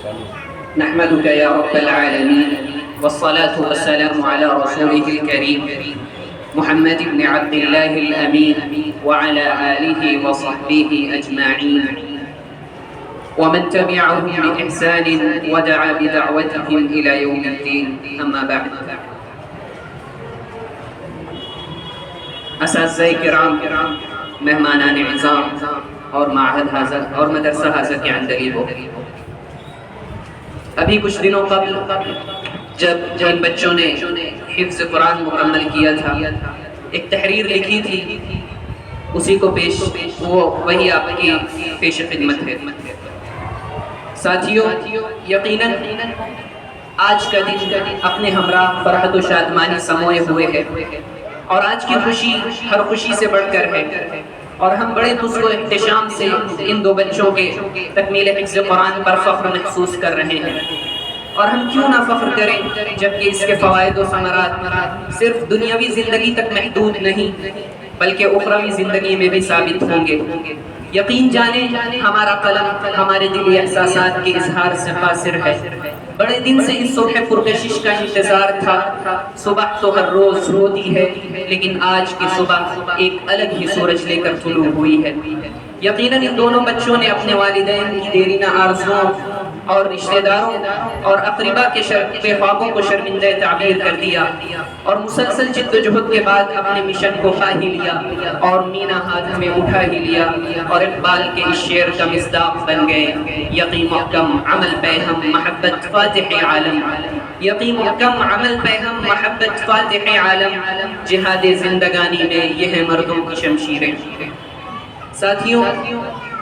نحمدك يا رب العالمين، والصلاة والسلام على رسوله الكريم محمد بن عبد الله الأمين وعلى آله وصحبه أجمعين ومن تبعهم بإحسان ودعا بدعوتهم إلى يوم الدين. أما بعد، اساتذہ کرام، مہمانان اعظام اور معہد حاضر اور مدرسہ حاضر کے اندر ہو، ابھی کچھ دنوں قبل جب جن بچوں نے حفظ قرآن مکمل کیا تھا، ایک تحریر لکھی تھی، اسی کو وہی آپ کی پیش خدمت ہے۔ ساتھیوں، یقیناً آج کا دن اپنے ہمراہ فرحت و شادمانی سموئے ہوئے ہے، اور آج کی خوشی ہر خوشی سے بڑھ کر ہے، اور ہم بڑے حسن و احتشام سے ان دو بچوں کے تکمیل حفظ قرآن پر فخر محسوس کر رہے ہیں۔ اور ہم کیوں نہ فخر کریں جبکہ اس کے فوائد و ثمرات صرف دنیاوی زندگی تک محدود نہیں بلکہ اخروی زندگی میں بھی ثابت ہوں گے۔ یقین جانیں، ہمارا قلم ہمارے دلی احساسات کے اظہار سے قاصر ہے۔ بڑے دن سے اس صبح پرکشش کا انتظار تھا۔ صبح تو ہر روز ہوتی ہے، لیکن آج کی صبح ایک الگ ہی سورج لے کر طلوع ہوئی ہے۔ یقیناً ان دونوں بچوں نے اپنے والدین کی دیرینہ آرزوؤں اور رشتہ داروں اور اقربا کے خوابوں کو شرمندہ تعبیر کر دیا، اور مسلسل جد و جہد کے بعد اپنے مشن کو پا ہی لیا اور مینا ہاتھ میں اٹھا ہی لیا، اور اقبال کے اس شعر کا مصداق بن گئے۔ یقین محکم عمل پہ ہم محبت فاتح عالم، یقین محکم عمل پہ ہم محبت فاتح عالم، جہاد زندگانی میں یہ ہے مردوں کی شمشیریں۔ ساتھیوں،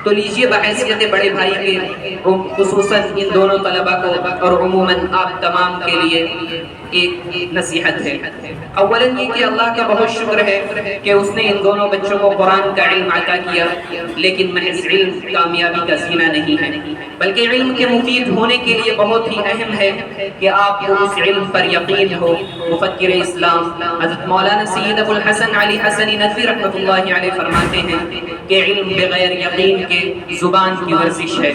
تو لیجئے بحیثیت بڑے بھائی کے خصوصاً ان دونوں طلباء کو اور عموماً آپ تمام کے لیے ایک نصیحت ہے۔ اولاً یہ کہ اللہ کا بہت شکر ہے کہ اس نے ان دونوں بچوں کو قرآن کا علم عطا کیا، لیکن محض علم کامیابی کا زینہ نہیں ہے، بلکہ علم کے مفید ہونے کے لیے بہت ہی اہم ہے کہ آپ کو اس علم پر یقین ہو۔ مفکر اسلام حضرت مولانا سید ابو الحسن علی حسنی ندوی رحمۃ اللہ علیہ فرماتے ہیں کہ علم بغیر یقین کے زبان کی ورزش ہے،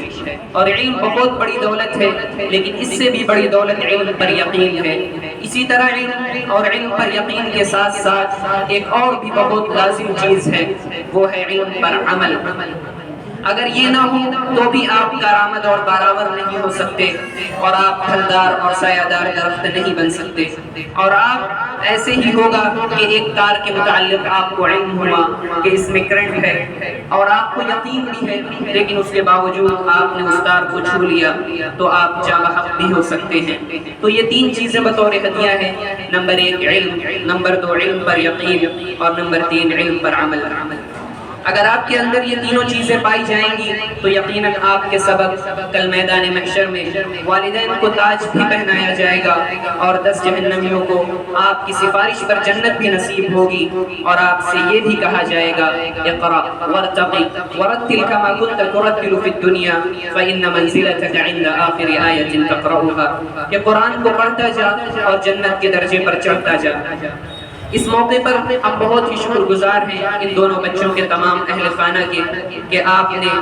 اور علم بہت بڑی دولت ہے، لیکن اس سے بھی بڑی دولت علم پر یقین ہے۔ اسی طرح علم اور علم پر یقین کے ساتھ ساتھ ایک اور بھی بہت لازم چیز ہے، وہ ہے علم پر عمل۔ اگر یہ نہ ہو تو بھی آپ کارآمد اور بارآور نہیں ہو سکتے، اور آپ پھلدار اور سایہ دار درخت نہیں بن سکتے، اور آپ ایسے ہی ہوگا کہ ایک تار کے متعلق آپ کو علم ہوا کہ اس میں کرنٹ ہے، اور آپ کو یقین بھی ہے، لیکن اس کے باوجود آپ نے اس تار کو چھو لیا تو آپ جاں بحق بھی ہو سکتے ہیں۔ تو یہ تین چیزیں بطور ہدیہ ہیں: نمبر 1 علم، نمبر 2 علم پر یقین، اور نمبر 3 علم پر عمل۔ اگر آپ کے اندر یہ تینوں چیزیں پائی جائیں گی تو یقیناً آپ کے سبب کل میدان محشر میں والدین کو تاج بھی پہنایا جائے گا، اور 10 جہنمیوں کو آپ کی سفارش پر جنت بھی نصیب ہوگی، اور آپ سے یہ بھی کہا جائے گا اقرأ وارتقی ورتل كما كنت ترتل في الدنيا فإن منزلتك عند آخر آية تقرأها، کہ قرآن کو پڑھتا جا اور جنت کے درجے پر چڑھتا جا۔ اس موقع پر ہم بہت ہی شکر گزار ہیں ان دونوں بچوں کے تمام اہل خانہ کے کہ آپ نے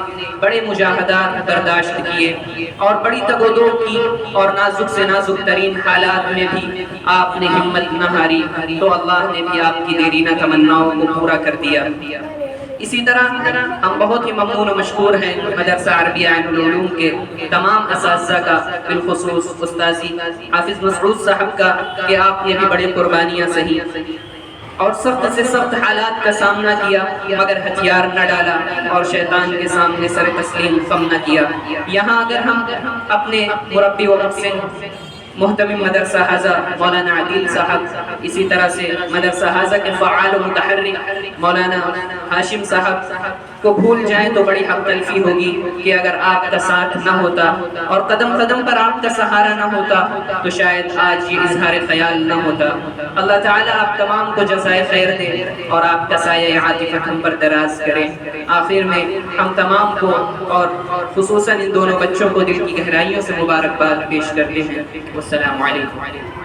بڑے مجاہدات برداشت کیے اور بڑی تگ و دو کی، اور نازک سے نازک ترین حالات میں بھی آپ نے ہمت نہ ہاری، تو اللہ نے بھی آپ کی دیرینہ تمناؤں کو پورا کر دیا۔ اسی طرح ہم بہت ہی ممنون و مشکور ہیں مدرسہ عربیہ عین العلوم کے تمام اساتذہ کا، بالخصوص استاذی حافظ مسعود صاحب کا، کہ آپ نے بھی بڑے قربانیاں سہی اور سخت سے سخت حالات کا سامنا کیا، مگر ہتھیار نہ ڈالا اور شیطان کے سامنے سر تسلیم خم نہ کیا۔ یہاں اگر ہم اپنے مربی و محسن محتمم مدرسہ حاضہ مولانا عدیل صاحب، اسی طرح سے مدرسہ حاضہ کے فعال و متحرک مولانا ہاشم صاحب کو بھول جائیں تو بڑی حق تلفی ہوگی کہ اگر آپ کا ساتھ نہ ہوتا اور قدم قدم پر آپ کا سہارا نہ ہوتا تو شاید آج یہ اظہار خیال نہ ہوتا۔ اللہ تعالیٰ آپ تمام کو جزائے خیر دے اور آپ کا سایہ عاطفت ہم پر دراز کرے۔ آخر میں ہم تمام کو اور خصوصاً ان دونوں بچوں کو دل کی گہرائیوں سے مبارکباد پیش کرتے ہیں۔ والسلام علیکم۔